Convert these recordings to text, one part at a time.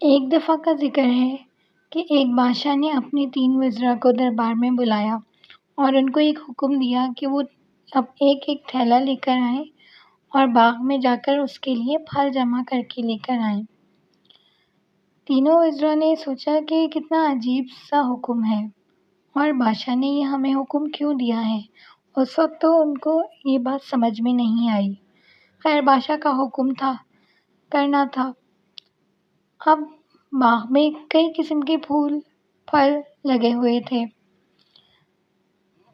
ایک دفعہ کا ذکر ہے کہ ایک بادشاہ نے اپنے 3 وزراء کو دربار میں بلایا اور ان کو ایک حکم دیا کہ وہ اب ایک ایک تھیلا لے کر آئیں اور باغ میں جا کر اس کے لیے پھل جمع کر کے لے کر آئیں۔ تینوں وزراء نے سوچا کہ یہ کتنا عجیب سا حکم ہے اور بادشاہ نے یہ ہمیں حکم کیوں دیا ہے۔ اس وقت تو ان کو یہ بات سمجھ میں نہیں آئی۔ خیر بادشاہ کا حکم تھا، کرنا تھا۔ اب باغ میں کئی قسم کے پھول پھل لگے ہوئے تھے۔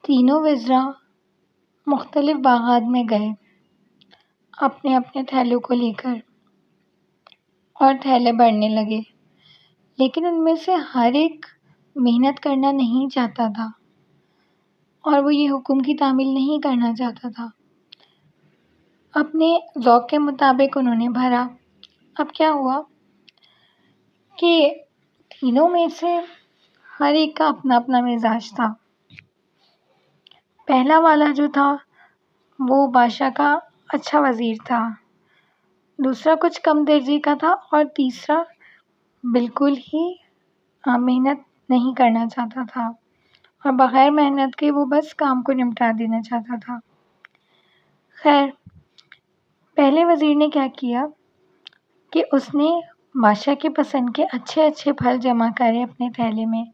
تینوں وزراء مختلف باغات میں گئے اپنے اپنے تھیلوں کو لے کر اور تھیلے بھرنے لگے، لیکن ان میں سے ہر ایک محنت کرنا نہیں چاہتا تھا اور وہ یہ حکم کی تعمیل نہیں کرنا چاہتا تھا۔ اپنے ذوق کے مطابق انہوں نے بھرا۔ اب کیا ہوا کہ تینوں میں سے ہر ایک کا اپنا اپنا مزاج تھا۔ پہلا والا جو تھا وہ بادشاہ کا اچھا وزیر تھا، دوسرا کچھ کم درجے کا تھا اور تیسرا بالکل ہی محنت نہیں کرنا چاہتا تھا اور بغیر محنت کے وہ بس کام کو نمٹا دینا چاہتا تھا۔ خیر پہلے وزیر نے کیا کیا کہ اس نے بادشاہ کے پسند کے اچھے اچھے پھل جمع کرے اپنے تھیلے میں،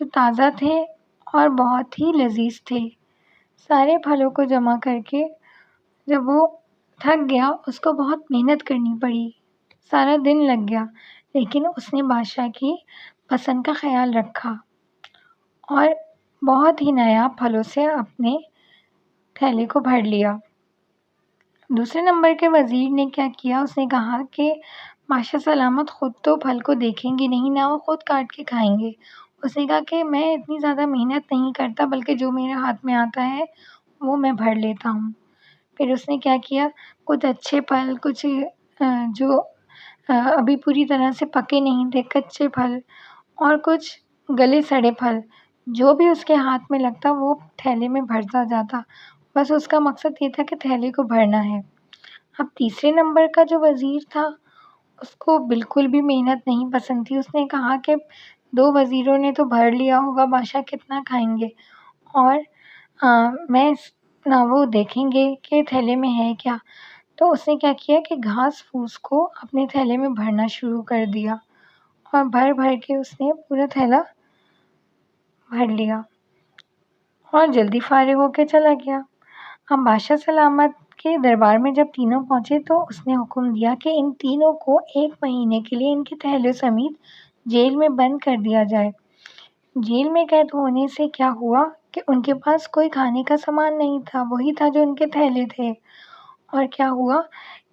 جو تازہ تھے اور بہت ہی لذیذ تھے۔ سارے پھلوں کو جمع کر کے جب وہ تھک گیا، اس کو بہت محنت کرنی پڑی، سارا دن لگ گیا، لیکن اس نے بادشاہ کی پسند کا خیال رکھا اور بہت ہی نایاب پھلوں سے اپنے تھیلے کو بھر لیا۔ دوسرے نمبر کے وزیر نے کیا کیا، اس نے کہا کہ بادشاہ سلامت خود تو پھل کو دیکھیں گے نہیں، نہ وہ خود کاٹ کے کھائیں گے۔ اس نے کہا کہ میں اتنی زیادہ محنت نہیں کرتا، بلکہ جو میرے ہاتھ میں آتا ہے وہ میں بھر لیتا ہوں۔ پھر اس نے کیا کیا، کچھ اچھے پھل، کچھ جو ابھی پوری طرح سے پکے نہیں تھے، کچے پھل، اور کچھ گلے سڑے پھل، جو بھی اس کے ہاتھ میں لگتا وہ تھیلے میں بھرتا جاتا۔ بس اس کا مقصد یہ تھا کہ تھیلے کو بھرنا ہے۔ اب تیسرے نمبر کا جو وزیر تھا اس کو بالکل بھی محنت نہیں پسند تھی۔ اس نے کہا کہ 2 وزیروں نے تو بھر لیا ہوگا، بادشاہ کتنا کھائیں گے، اور میں نہ وہ دیکھیں گے کہ تھیلے میں ہے کیا۔ تو اس نے کیا کیا کہ گھاس پھوس کو اپنے تھیلے میں بھرنا شروع کر دیا اور بھر بھر کے اس نے پورا تھیلا بھر لیا اور جلدی فارغ ہو کے چلا گیا۔ اب بادشاہ سلامت کے دربار میں جب تینوں پہنچے تو اس نے حکم دیا کہ ان تینوں کو 1 مہینے کے لیے ان کے تھیلے سمیت جیل میں بند کر دیا جائے۔ جیل میں قید ہونے سے کیا ہوا کہ ان کے پاس کوئی کھانے کا سامان نہیں تھا، وہی تھا جو ان کے تھیلے تھے۔ اور کیا ہوا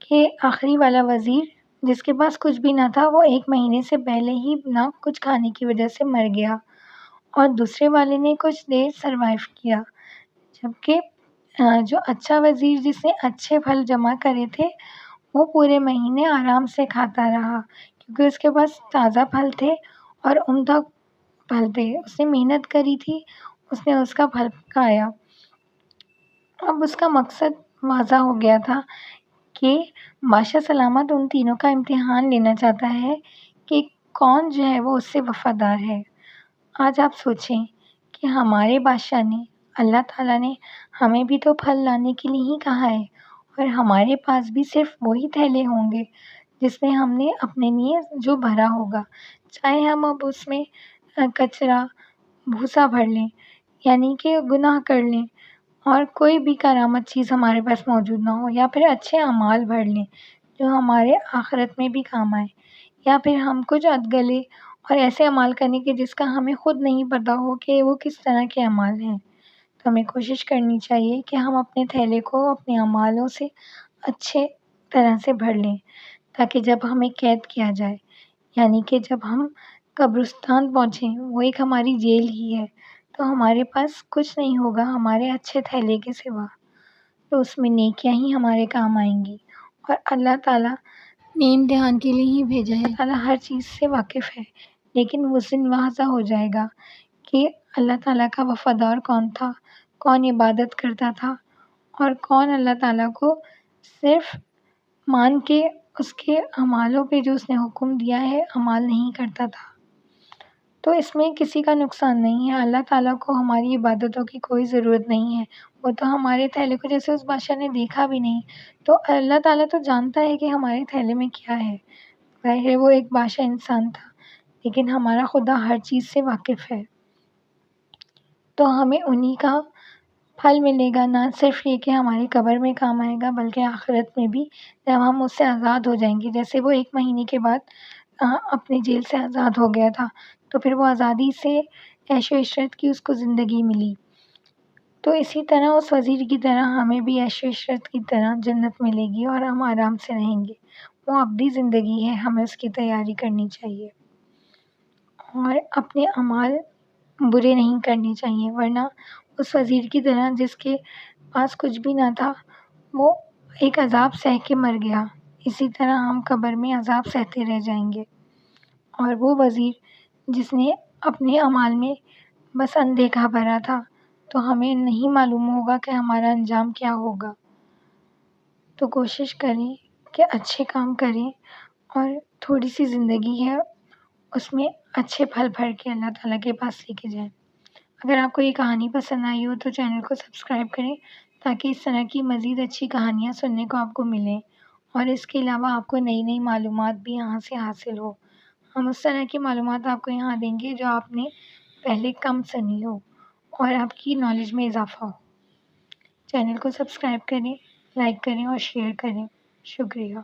کہ آخری والا وزیر جس کے پاس کچھ بھی نہ تھا، وہ 1 مہینے سے پہلے ہی نہ کچھ کھانے کی وجہ سے مر گیا، اور دوسرے والے نے کچھ دیر سروائیو کیا، جبکہ جو اچھا وزیر جس نے اچھے پھل جمع کرے تھے وہ پورے مہینے آرام سے کھاتا رہا، کیونکہ اس کے پاس تازہ پھل تھے اور عمدہ پھل تھے، اس نے محنت کری تھی، اس نے اس کا پھل کھایا۔ اب اس کا مقصد واضح ہو گیا تھا کہ بادشاہ سلامت ان تینوں کا امتحان لینا چاہتا ہے کہ کون جو ہے وہ اس سے وفادار ہے۔ آج آپ سوچیں کہ ہمارے بادشاہ نے، اللہ تعالیٰ نے ہمیں بھی تو پھل لانے کے لیے ہی کہا ہے، اور ہمارے پاس بھی صرف وہی تھیلے ہوں گے جس میں ہم نے اپنے لیے جو بھرا ہوگا، چاہے ہم اب اس میں کچرا بھوسا بھر لیں، یعنی کہ گناہ کر لیں اور کوئی بھی کرامت چیز ہمارے پاس موجود نہ ہو، یا پھر اچھے اعمال بھر لیں جو ہمارے آخرت میں بھی کام آئے، یا پھر ہم کچھ ادگلے اور ایسے اعمال کرنے کے جس کا ہمیں خود نہیں پتہ ہو کہ وہ کس طرح کے اعمال ہیں۔ تو ہمیں کوشش کرنی چاہیے کہ ہم اپنے تھیلے کو اپنے اعمالوں سے اچھے طرح سے بھر لیں، تاکہ جب ہمیں قید کیا جائے، یعنی کہ جب ہم قبرستان پہنچیں، وہ ایک ہماری جیل ہی ہے، تو ہمارے پاس کچھ نہیں ہوگا ہمارے اچھے تھیلے کے سوا، تو اس میں نیکیاں ہی ہمارے کام آئیں گی۔ اور اللہ تعالیٰ نے امتحان کے لیے ہی بھیجا ہے، اللہ ہر چیز سے واقف ہے، لیکن اس دن واضح ہو جائے گا کہ اللہ تعالیٰ کا وفادار کون تھا، کون عبادت کرتا تھا، اور کون اللہ تعالیٰ کو صرف مان کے اس کے اعمالوں پہ جو اس نے حکم دیا ہے عمل نہیں کرتا تھا، تو اس میں کسی کا نقصان نہیں ہے۔ اللہ تعالیٰ کو ہماری عبادتوں کی کوئی ضرورت نہیں ہے، وہ تو ہمارے تھیلے کو جیسے اس بادشاہ نے دیکھا بھی نہیں، تو اللہ تعالیٰ تو جانتا ہے کہ ہمارے تھیلے میں کیا ہے۔ ظاہر ہے وہ ایک بادشاہ انسان تھا، لیکن ہمارا خدا ہر چیز سے واقف ہے، تو ہمیں انہی کا پھل ملے گا، نہ صرف یہ کہ ہماری قبر میں کام آئے گا بلکہ آخرت میں بھی، جب ہم اس سے آزاد ہو جائیں گے۔ جیسے وہ 1 مہینے کے بعد اپنی جیل سے آزاد ہو گیا تھا، تو پھر وہ آزادی سے عیش و عشرت کی اس کو زندگی ملی، تو اسی طرح اس وزیر کی طرح ہمیں بھی عیش و عشرت کی طرح جنت ملے گی اور ہم آرام سے رہیں گے۔ وہ ابدی زندگی ہے، ہمیں اس کی تیاری کرنی چاہیے اور اپنے اعمال برے نہیں کرنے چاہیے، ورنہ اس وزیر کی طرح جس کے پاس کچھ بھی نہ تھا وہ ایک عذاب سہ کے مر گیا، اسی طرح ہم قبر میں عذاب سہتے رہ جائیں گے۔ اور وہ وزیر جس نے اپنے اعمال میں بس اندیکھا بھرا تھا، تو ہمیں نہیں معلوم ہوگا کہ ہمارا انجام کیا ہوگا۔ تو کوشش کریں کہ اچھے کام کریں اور تھوڑی سی زندگی ہے اس میں اچھے پھل بھر کے اللہ تعالیٰ کے پاس لے کے جائیں۔ اگر آپ کو یہ کہانی پسند آئی ہو تو چینل کو سبسکرائب کریں تاکہ اس طرح کی مزید اچھی کہانیاں سننے کو آپ کو ملیں، اور اس کے علاوہ آپ کو نئی نئی معلومات بھی یہاں سے حاصل ہو۔ ہم اس طرح کی معلومات آپ کو یہاں دیں گے جو آپ نے پہلے کم سنی ہو اور آپ کی نالج میں اضافہ ہو۔ چینل کو سبسکرائب کریں، لائک کریں اور شیئر کریں۔ شکریہ۔